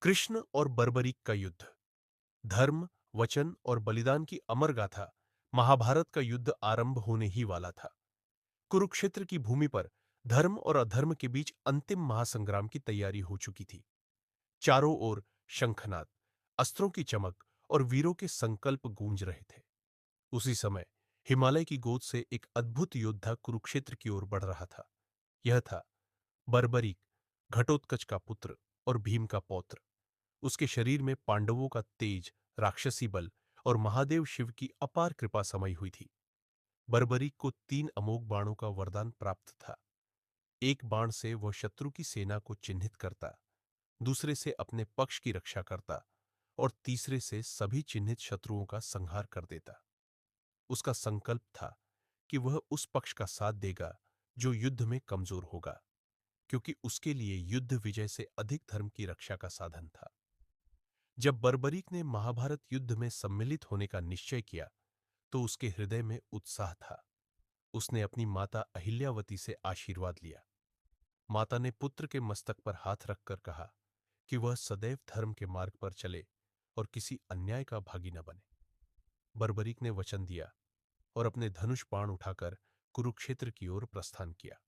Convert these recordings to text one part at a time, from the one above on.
कृष्ण और बर्बरीक का युद्ध। धर्म, वचन और बलिदान की अमर गाथा। महाभारत का युद्ध आरंभ होने ही वाला था। कुरुक्षेत्र की भूमि पर धर्म और अधर्म के बीच अंतिम महासंग्राम की तैयारी हो चुकी थी। चारों ओर शंखनाद, अस्त्रों की चमक और वीरों के संकल्प गूंज रहे थे। उसी समय हिमालय की गोद से एक अद्भुत योद्धा कुरुक्षेत्र की ओर बढ़ रहा था। यह था बर्बरीक, घटोत्कच का पुत्र और भीम का पौत्र। उसके शरीर में पांडवों का तेज, राक्षसी बल और महादेव शिव की अपार कृपा समाई हुई थी। बर्बरीक को 3 अमोघ बाणों का वरदान प्राप्त था। एक बाण से वह शत्रु की सेना को चिन्हित करता, दूसरे से अपने पक्ष की रक्षा करता और तीसरे से सभी चिन्हित शत्रुओं का संहार कर देता। उसका संकल्प था कि वह उस पक्ष का साथ देगा जो युद्ध में कमजोर होगा, क्योंकि उसके लिए युद्ध विजय से अधिक धर्म की रक्षा का साधन था। जब बर्बरीक ने महाभारत युद्ध में सम्मिलित होने का निश्चय किया तो उसके हृदय में उत्साह था। उसने अपनी माता अहिल्यावती से आशीर्वाद लिया। माता ने पुत्र के मस्तक पर हाथ रखकर कहा कि वह सदैव धर्म के मार्ग पर चले और किसी अन्याय का भागी न बने। बर्बरीक ने वचन दिया और अपने धनुष बाण उठाकर कुरुक्षेत्र की ओर प्रस्थान किया।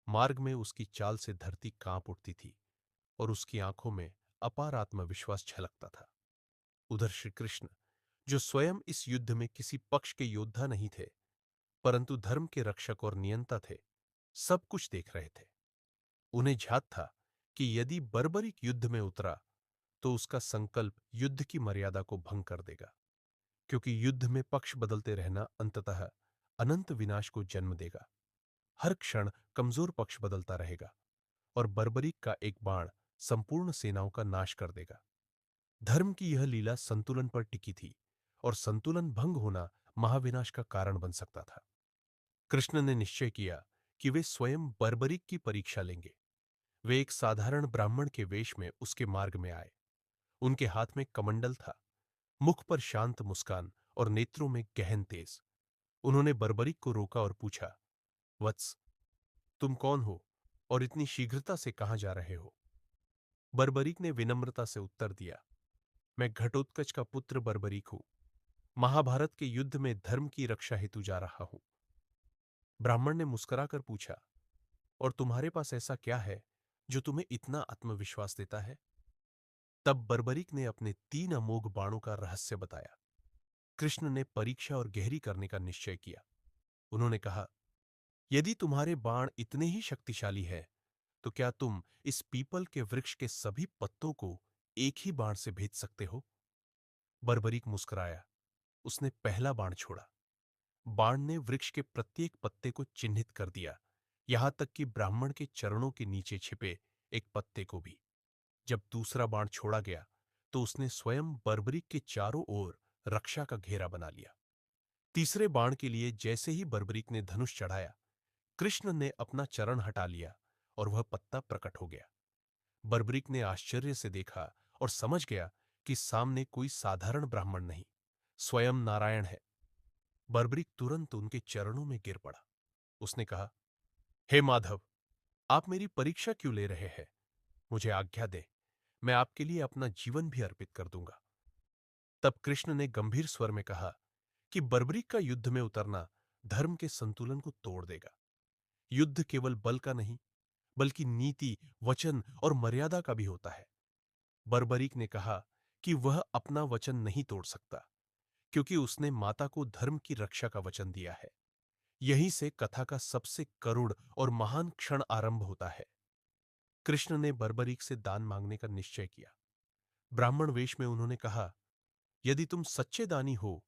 मार्ग में उसकी चाल से धरती कांप उठती थी और उसकी आंखों में अपार आत्मविश्वास झलकता था। उधर श्री कृष्ण, जो स्वयं इस युद्ध में किसी पक्ष के योद्धा नहीं थे, परंतु धर्म के रक्षक और नियंता थे, सब कुछ देख रहे थे। उन्हें ध्यात था कि यदि बर्बरीक युद्ध में उतरा तो उसका संकल्प युद्ध की मर्यादा को भंग कर देगा, क्योंकि युद्ध में पक्ष बदलते रहना अंततः अनंत विनाश को जन्म देगा। हर क्षण कमजोर पक्ष बदलता रहेगा और बर्बरीक का एक बाण संपूर्ण सेनाओं का नाश कर देगा। धर्म की यह लीला संतुलन पर टिकी थी और संतुलन भंग होना महाविनाश का कारण बन सकता था। कृष्ण ने निश्चय किया कि वे स्वयं बर्बरीक की परीक्षा लेंगे। वे एक साधारण ब्राह्मण के वेश में उसके मार्ग में आए। उनके हाथ में कमंडल था, मुख पर शांत मुस्कान और नेत्रों में गहन तेज। उन्होंने बर्बरीक को रोका और पूछा, वत्स, तुम कौन हो और इतनी शीघ्रता से कहां जा रहे हो? बर्बरीक ने विनम्रता से उत्तर दिया, मैं घटोत्कच का पुत्र बर्बरीक हूं। महाभारत के युद्ध में धर्म की रक्षा हेतु जा रहा हूं। ब्राह्मण ने मुस्कुराकर पूछा, और तुम्हारे पास ऐसा क्या है जो तुम्हें इतना आत्मविश्वास देता है? तब बर्बरीक ने अपने 3 अमोघ बाणों का रहस्य बताया। कृष्ण ने परीक्षा और गहरी करने का निश्चय किया। उन्होंने कहा, यदि तुम्हारे बाण इतने ही शक्तिशाली है तो क्या तुम इस पीपल के वृक्ष के सभी पत्तों को एक ही बाण से भेद सकते हो? बर्बरीक मुस्कुराया। उसने पहला बाण छोड़ा। बाण ने वृक्ष के प्रत्येक पत्ते को चिन्हित कर दिया, यहां तक कि ब्राह्मण के चरणों के नीचे छिपे एक पत्ते को भी। जब दूसरा बाण छोड़ा गया तो उसने स्वयं बर्बरीक के चारों ओर रक्षा का घेरा बना लिया। तीसरे बाण के लिए जैसे ही बर्बरीक ने धनुष चढ़ाया, कृष्ण ने अपना चरण हटा लिया और वह पत्ता प्रकट हो गया। बर्बरीक ने आश्चर्य से देखा और समझ गया कि सामने कोई साधारण ब्राह्मण नहीं, स्वयं नारायण है। बर्बरीक तुरंत उनके चरणों में गिर पड़ा। उसने कहा, हे माधव, आप मेरी परीक्षा क्यों ले रहे हैं? मुझे आज्ञा दे, मैं आपके लिए अपना जीवन भी अर्पित कर दूंगा। तब कृष्ण ने गंभीर स्वर में कहा कि बर्बरीक का युद्ध में उतरना धर्म के संतुलन को तोड़ देगा। युद्ध केवल बल का नहीं, बल्कि नीति, वचन और मर्यादा का भी होता है। बर्बरीक ने कहा कि वह अपना वचन नहीं तोड़ सकता, क्योंकि उसने माता को धर्म की रक्षा का वचन दिया है। यहीं से कथा का सबसे करुण और महान क्षण आरंभ होता है। कृष्ण ने बर्बरीक से दान मांगने का निश्चय किया। ब्राह्मण वेश में उन्होंने कहा, यदि तुम सच्चे दानी हो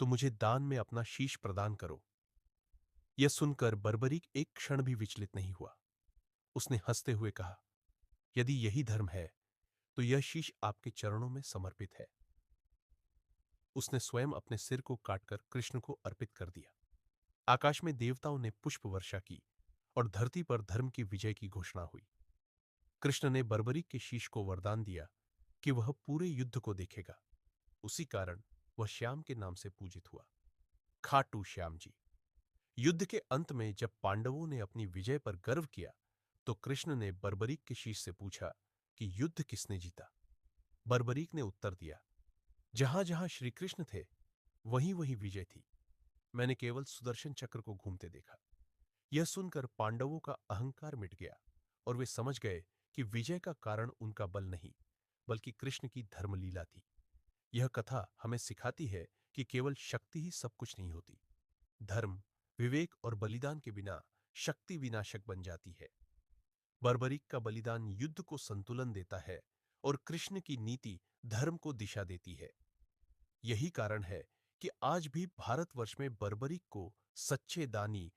तो मुझे दान में अपना शीश प्रदान करो। यह सुनकर बर्बरीक एक क्षण भी विचलित नहीं हुआ। उसने हंसते हुए कहा, यदि यही धर्म है तो यह शीश आपके चरणों में समर्पित है। उसने स्वयं अपने सिर को काटकर कृष्ण को अर्पित कर दिया। आकाश में देवताओं ने पुष्प वर्षा की और धरती पर धर्म की विजय की घोषणा हुई। कृष्ण ने बर्बरीक के शीश को वरदान दिया कि वह पूरे युद्ध को देखेगा। उसी कारण वह श्याम के नाम से पूजित हुआ, खाटू श्याम जी। युद्ध के अंत में जब पांडवों ने अपनी विजय पर गर्व किया तो कृष्ण ने बर्बरीक के शीश से पूछा कि युद्ध किसने जीता। बर्बरीक ने उत्तर दिया, जहां जहां श्री कृष्ण थे वहीं वहीं विजय थी। मैंने केवल सुदर्शन चक्र को घूमते देखा। यह सुनकर पांडवों का अहंकार मिट गया और वे समझ गए कि विजय का कारण उनका बल नहीं, बल्कि कृष्ण की धर्मलीला थी। यह कथा हमें सिखाती है कि केवल शक्ति ही सब कुछ नहीं होती। धर्म, विवेक और बलिदान के बिना शक्ति विनाशक बन जाती है। बर्बरीक का बलिदान युद्ध को संतुलन देता है और कृष्ण की नीति धर्म को दिशा देती है। यही कारण है कि आज भी भारतवर्ष में बर्बरीक को सच्चे दानी